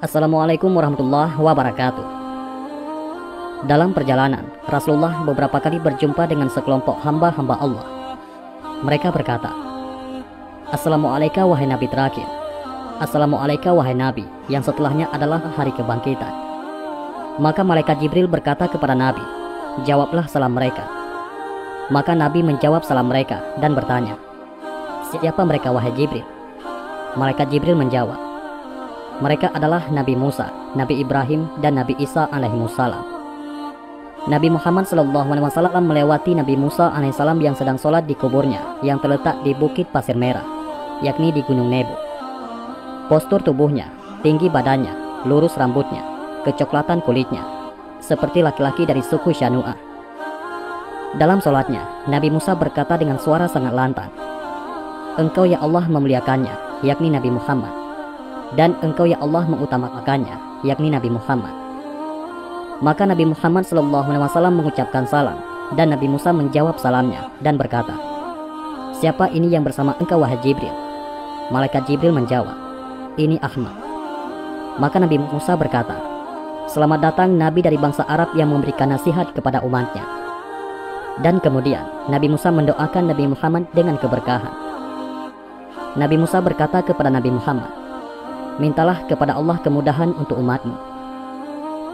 Assalamualaikum warahmatullahi wabarakatuh. Dalam perjalanan, Rasulullah beberapa kali berjumpa dengan sekelompok hamba-hamba Allah. Mereka berkata, "Assalamualaikum wahai Nabi terakhir. Assalamualaikum wahai Nabi, yang setelahnya adalah hari kebangkitan." Maka malaikat Jibril berkata kepada Nabi, "Jawablah salam mereka." Maka Nabi menjawab salam mereka dan bertanya, "Siapa mereka wahai Jibril?" Malaikat Jibril menjawab, "Mereka adalah Nabi Musa, Nabi Ibrahim, dan Nabi Isa alaihimussalam." Nabi Muhammad SAW melewati Nabi Musa alaihissalam yang sedang sholat di kuburnya yang terletak di Bukit Pasir Merah, yakni di Gunung Nebo. Postur tubuhnya, tinggi badannya, lurus rambutnya, kecoklatan kulitnya, seperti laki-laki dari suku Syanu'ah. Dalam sholatnya, Nabi Musa berkata dengan suara sangat lantang, "Engkau ya Allah memuliakannya, yakni Nabi Muhammad. Dan engkau ya Allah mengutamakannya, yakni Nabi Muhammad." Maka Nabi Muhammad SAW mengucapkan salam, dan Nabi Musa menjawab salamnya dan berkata, "Siapa ini yang bersama engkau wahai Jibril?" Malaikat Jibril menjawab, "Ini Ahmad." Maka Nabi Musa berkata, "Selamat datang Nabi dari bangsa Arab yang memberikan nasihat kepada umatnya." Dan kemudian Nabi Musa mendoakan Nabi Muhammad dengan keberkahan. Nabi Musa berkata kepada Nabi Muhammad, "Mintalah kepada Allah kemudahan untuk umatmu."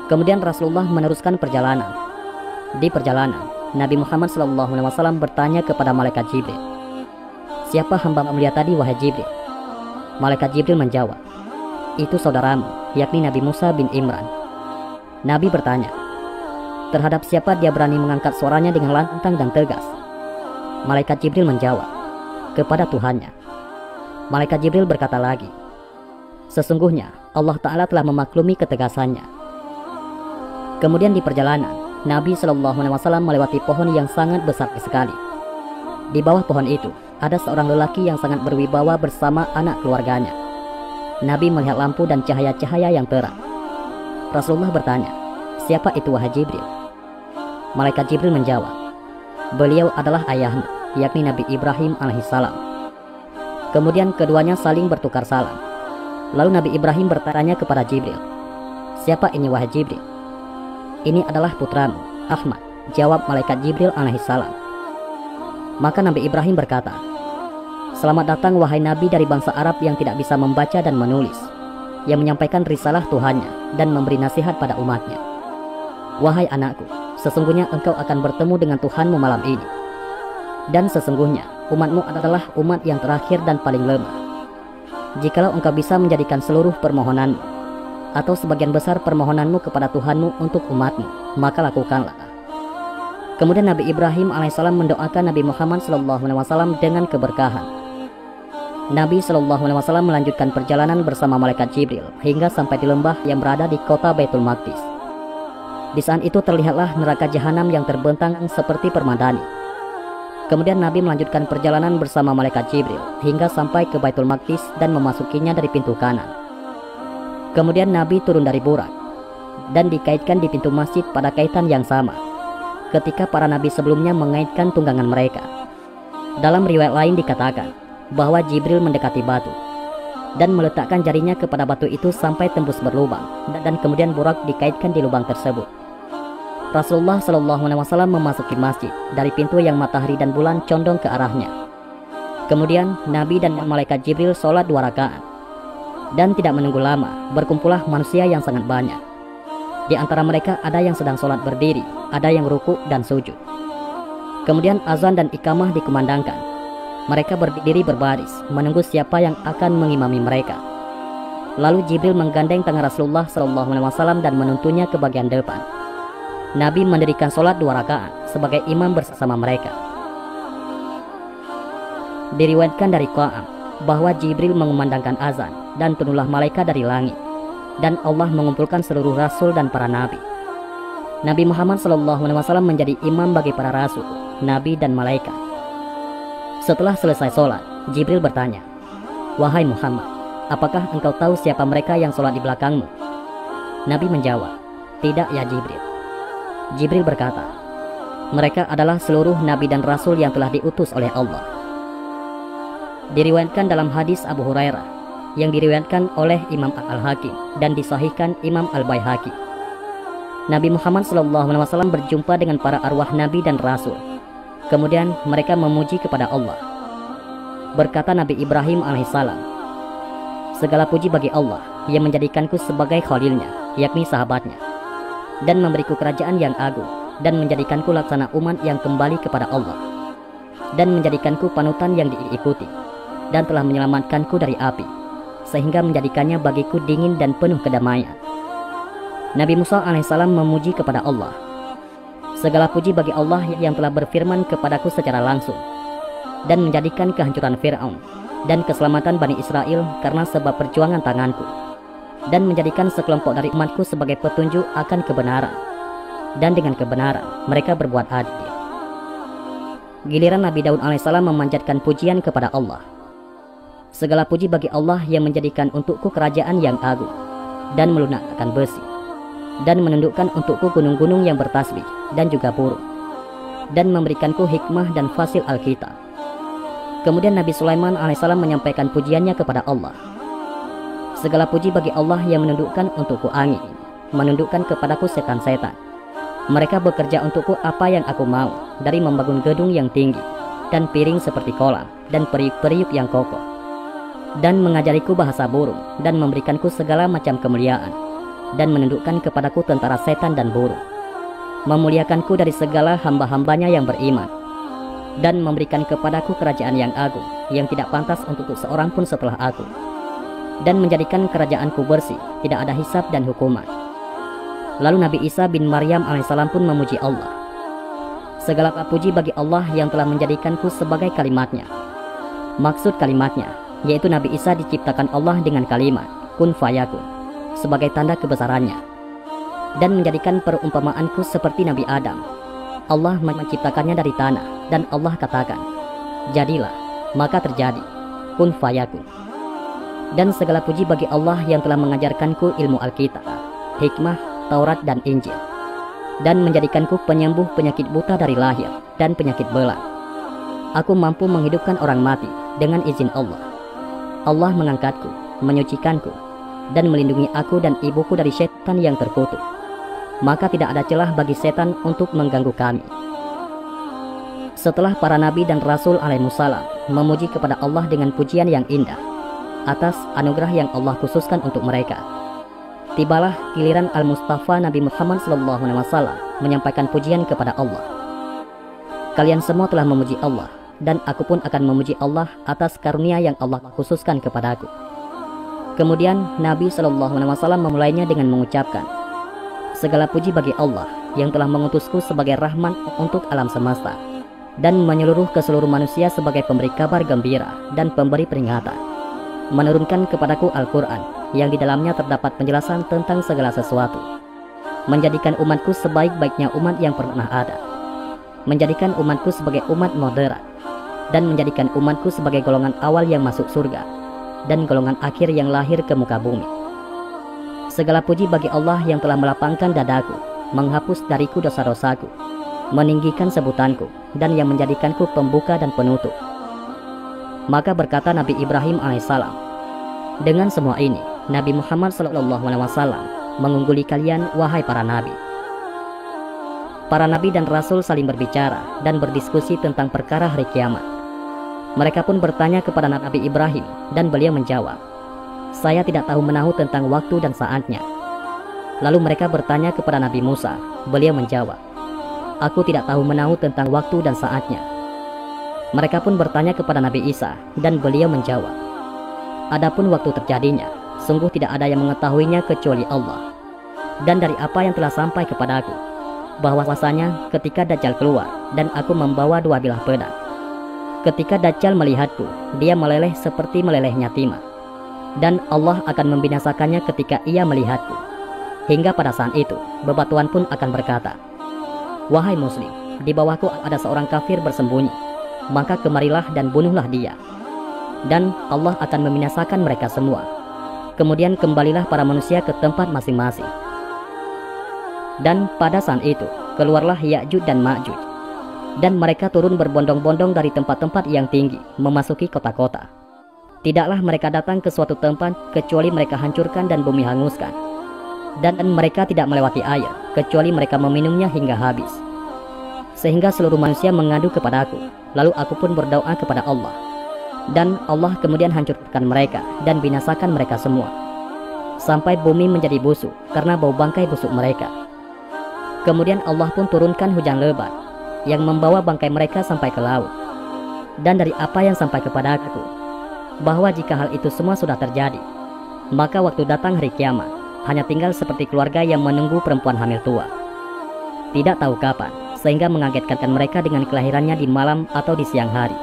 Kemudian Rasulullah meneruskan perjalanan. Di perjalanan, Nabi Muhammad SAW bertanya kepada malaikat Jibril, "Siapa hamba mulia tadi wahai Jibril?" Malaikat Jibril menjawab, "Itu saudaramu, yakni Nabi Musa bin Imran." Nabi bertanya, "Terhadap siapa dia berani mengangkat suaranya dengan lantang dan tegas?" Malaikat Jibril menjawab, "Kepada Tuhannya." Malaikat Jibril berkata lagi, "Sesungguhnya Allah Ta'ala telah memaklumi ketegasannya." Kemudian di perjalanan, Nabi SAW melewati pohon yang sangat besar sekali. Di bawah pohon itu, ada seorang lelaki yang sangat berwibawa bersama anak keluarganya. Nabi melihat lampu dan cahaya-cahaya yang terang. Rasulullah bertanya, "Siapa itu wahai Jibril?" Malaikat Jibril menjawab, "Beliau adalah ayahmu, yakni Nabi Ibrahim alaihissalam." Kemudian keduanya saling bertukar salam. Lalu Nabi Ibrahim bertanya kepada Jibril, "Siapa ini wahai Jibril?" "Ini adalah putramu, Ahmad," jawab malaikat Jibril alaihissalam. Maka Nabi Ibrahim berkata, "Selamat datang wahai Nabi dari bangsa Arab yang tidak bisa membaca dan menulis, yang menyampaikan risalah Tuhannya dan memberi nasihat pada umatnya. Wahai anakku, sesungguhnya engkau akan bertemu dengan Tuhanmu malam ini. Dan sesungguhnya umatmu adalah umat yang terakhir dan paling lemah. Jikalau engkau bisa menjadikan seluruh permohonanmu atau sebagian besar permohonanmu kepada Tuhanmu untuk umatmu, maka lakukanlah." Kemudian Nabi Ibrahim alaihissalam mendoakan Nabi Muhammad SAW dengan keberkahan. Nabi SAW melanjutkan perjalanan bersama malaikat Jibril hingga sampai di lembah yang berada di kota Baitul Maqdis. Di saat itu terlihatlah neraka jahanam yang terbentang seperti permadani. Kemudian Nabi melanjutkan perjalanan bersama malaikat Jibril hingga sampai ke Baitul Maqdis dan memasukinya dari pintu kanan. Kemudian Nabi turun dari Burak dan dikaitkan di pintu masjid pada kaitan yang sama ketika para nabi sebelumnya mengaitkan tunggangan mereka. Dalam riwayat lain dikatakan bahwa Jibril mendekati batu dan meletakkan jarinya kepada batu itu sampai tembus berlubang, dan kemudian Burak dikaitkan di lubang tersebut. Rasulullah SAW memasuki masjid dari pintu yang matahari dan bulan condong ke arahnya. Kemudian Nabi dan malaikat Jibril sholat 2 rakaat. Dan tidak menunggu lama, berkumpullah manusia yang sangat banyak. Di antara mereka ada yang sedang sholat berdiri, ada yang ruku dan sujud. Kemudian azan dan iqamah dikumandangkan. Mereka berdiri berbaris, menunggu siapa yang akan mengimami mereka. Lalu Jibril menggandeng tangan Rasulullah SAW dan menuntunnya ke bagian depan. Nabi mendirikan sholat 2 rakaat sebagai imam bersama mereka. Diriwayatkan dari Qa'am bahwa Jibril mengumandangkan azan dan turunlah malaikat dari langit, dan Allah mengumpulkan seluruh rasul dan para nabi. Nabi Muhammad SAW menjadi imam bagi para rasul, nabi dan malaikat. Setelah selesai sholat, Jibril bertanya, "Wahai Muhammad, apakah engkau tahu siapa mereka yang sholat di belakangmu?" Nabi menjawab, "Tidak ya Jibril." Jibril berkata, "Mereka adalah seluruh nabi dan rasul yang telah diutus oleh Allah." Diriwayatkan dalam hadis Abu Hurairah, yang diriwayatkan oleh Imam Al-Hakim dan disahihkan Imam Al-Baihaqi. Nabi Muhammad SAW berjumpa dengan para arwah Nabi dan Rasul. Kemudian mereka memuji kepada Allah. Berkata Nabi Ibrahim alaihissalam, "Segala puji bagi Allah yang menjadikanku sebagai khalilnya, yakni sahabatnya, dan memberiku kerajaan yang agung, dan menjadikanku laksana umat yang kembali kepada Allah, dan menjadikanku panutan yang diikuti, dan telah menyelamatkanku dari api, sehingga menjadikannya bagiku dingin dan penuh kedamaian." Nabi Musa alaihissalam memuji kepada Allah, "Segala puji bagi Allah yang telah berfirman kepadaku secara langsung, dan menjadikan kehancuran Fir'aun dan keselamatan Bani Israel karena sebab perjuangan tanganku, dan menjadikan sekelompok dari umatku sebagai petunjuk akan kebenaran, dan dengan kebenaran mereka berbuat adil." Giliran Nabi Daud alaihissalam memanjatkan pujian kepada Allah. "Segala puji bagi Allah yang menjadikan untukku kerajaan yang agung, dan melunakkan besi, dan menundukkan untukku gunung-gunung yang bertasbih dan juga burung, dan memberikanku hikmah dan fasil Alkitab." Kemudian Nabi Sulaiman alaihissalam menyampaikan pujiannya kepada Allah. "Segala puji bagi Allah yang menundukkan untukku angin, menundukkan kepadaku setan-setan. Mereka bekerja untukku apa yang aku mau, dari membangun gedung yang tinggi, dan piring seperti kolam, dan periuk-periuk yang kokoh, dan mengajariku bahasa burung, dan memberikanku segala macam kemuliaan, dan menundukkan kepadaku tentara setan dan burung, memuliakanku dari segala hamba-hambanya yang beriman, dan memberikan kepadaku kerajaan yang agung, yang tidak pantas untuk seorang pun setelah aku, dan menjadikan kerajaanku bersih, tidak ada hisab dan hukuman." Lalu Nabi Isa bin Maryam alaihissalam pun memuji Allah. "Segala puji bagi Allah yang telah menjadikanku sebagai kalimatnya." Maksud kalimatnya, yaitu Nabi Isa diciptakan Allah dengan kalimat kun fayakun sebagai tanda kebesarannya, dan menjadikan perumpamaanku seperti Nabi Adam. Allah menciptakannya dari tanah, dan Allah katakan, "Jadilah," maka terjadi, kun fayakun. Dan segala puji bagi Allah yang telah mengajarkanku ilmu Alkitab, hikmah, Taurat dan Injil, dan menjadikanku penyembuh penyakit buta dari lahir dan penyakit belang. Aku mampu menghidupkan orang mati dengan izin Allah. Allah mengangkatku, menyucikanku, dan melindungi aku dan ibuku dari setan yang terkutuk. Maka tidak ada celah bagi setan untuk mengganggu kami. Setelah para nabi dan rasul alaihissalam memuji kepada Allah dengan pujian yang indah atas anugerah yang Allah khususkan untuk mereka, tibalah giliran Al-Mustafa Nabi Muhammad SAW menyampaikan pujian kepada Allah. "Kalian semua telah memuji Allah, dan aku pun akan memuji Allah atas karunia yang Allah khususkan kepadaku." Kemudian Nabi SAW memulainya dengan mengucapkan, "Segala puji bagi Allah yang telah mengutusku sebagai rahmat untuk alam semesta, dan menyeluruh ke seluruh manusia sebagai pemberi kabar gembira dan pemberi peringatan, menurunkan kepadaku Al-Quran yang di dalamnya terdapat penjelasan tentang segala sesuatu, menjadikan umatku sebaik-baiknya umat yang pernah ada, menjadikan umatku sebagai umat moderat, dan menjadikan umatku sebagai golongan awal yang masuk surga, dan golongan akhir yang lahir ke muka bumi. Segala puji bagi Allah yang telah melapangkan dadaku, menghapus dariku dosa-dosaku, meninggikan sebutanku, dan yang menjadikanku pembuka dan penutup." Maka berkata Nabi Ibrahim alaihissalam, "Dengan semua ini, Nabi Muhammad SAW mengungguli kalian, wahai para nabi." Para nabi dan rasul saling berbicara dan berdiskusi tentang perkara hari kiamat. Mereka pun bertanya kepada Nabi Ibrahim, dan beliau menjawab, "Saya tidak tahu menahu tentang waktu dan saatnya." Lalu mereka bertanya kepada Nabi Musa, beliau menjawab, "Aku tidak tahu menahu tentang waktu dan saatnya." Mereka pun bertanya kepada Nabi Isa, dan beliau menjawab, "Adapun waktu terjadinya, sungguh tidak ada yang mengetahuinya kecuali Allah. Dan dari apa yang telah sampai kepadaku, bahwasanya ketika Dajjal keluar, dan aku membawa 2 bilah pedang. Ketika Dajjal melihatku, dia meleleh seperti melelehnya timah, dan Allah akan membinasakannya ketika ia melihatku. Hingga pada saat itu, bebatuan pun akan berkata, 'Wahai muslim, di bawahku ada seorang kafir bersembunyi, maka kemarilah dan bunuhlah dia.' Dan Allah akan membinasakan mereka semua. Kemudian kembalilah para manusia ke tempat masing-masing. Dan pada saat itu, keluarlah Ya'juj dan Ma'juj, dan mereka turun berbondong-bondong dari tempat-tempat yang tinggi, memasuki kota-kota. Tidaklah mereka datang ke suatu tempat kecuali mereka hancurkan dan bumi hanguskan. Dan mereka tidak melewati air kecuali mereka meminumnya hingga habis. Sehingga seluruh manusia mengadu kepadaku, lalu aku pun berdoa kepada Allah. Dan Allah kemudian hancurkan mereka dan binasakan mereka semua, sampai bumi menjadi busuk karena bau bangkai busuk mereka. Kemudian Allah pun turunkan hujan lebat yang membawa bangkai mereka sampai ke laut. Dan dari apa yang sampai kepada aku, bahwa jika hal itu semua sudah terjadi, maka waktu datang hari kiamat hanya tinggal seperti keluarga yang menunggu perempuan hamil tua, tidak tahu kapan, sehingga mengagetkan mereka dengan kelahirannya di malam atau di siang hari.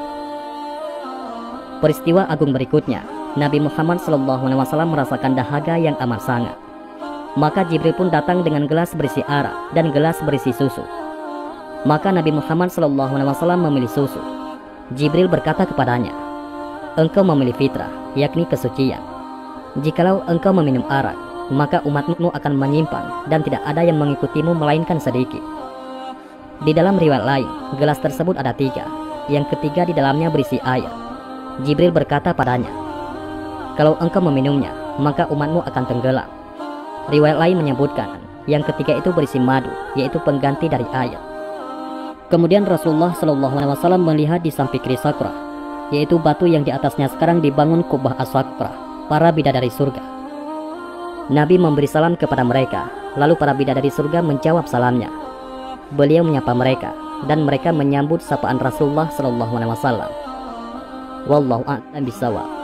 Peristiwa agung berikutnya, Nabi Muhammad SAW merasakan dahaga yang amat sangat. Maka Jibril pun datang dengan gelas berisi arak dan gelas berisi susu. Maka Nabi Muhammad SAW memilih susu. Jibril berkata kepadanya, "Engkau memilih fitrah, yakni kesucian. Jikalau engkau meminum arak, maka umatmu akan menyimpang dan tidak ada yang mengikutimu melainkan sedikit." Di dalam riwayat lain, gelas tersebut ada 3. Yang ketiga di dalamnya berisi air. Jibril berkata padanya, "Kalau engkau meminumnya, maka umatmu akan tenggelam." Riwayat lain menyebutkan, yang ketiga itu berisi madu, yaitu pengganti dari air. Kemudian Rasulullah SAW melihat di samping kiri Sakrah, yaitu batu yang di atasnya sekarang dibangun kubah As-Sakrah, para bidadari surga. Nabi memberi salam kepada mereka, lalu para bidadari surga menjawab salamnya. Beliau menyapa mereka, dan mereka menyambut sapaan Rasulullah SAW. Wallahu a'lam bishawab.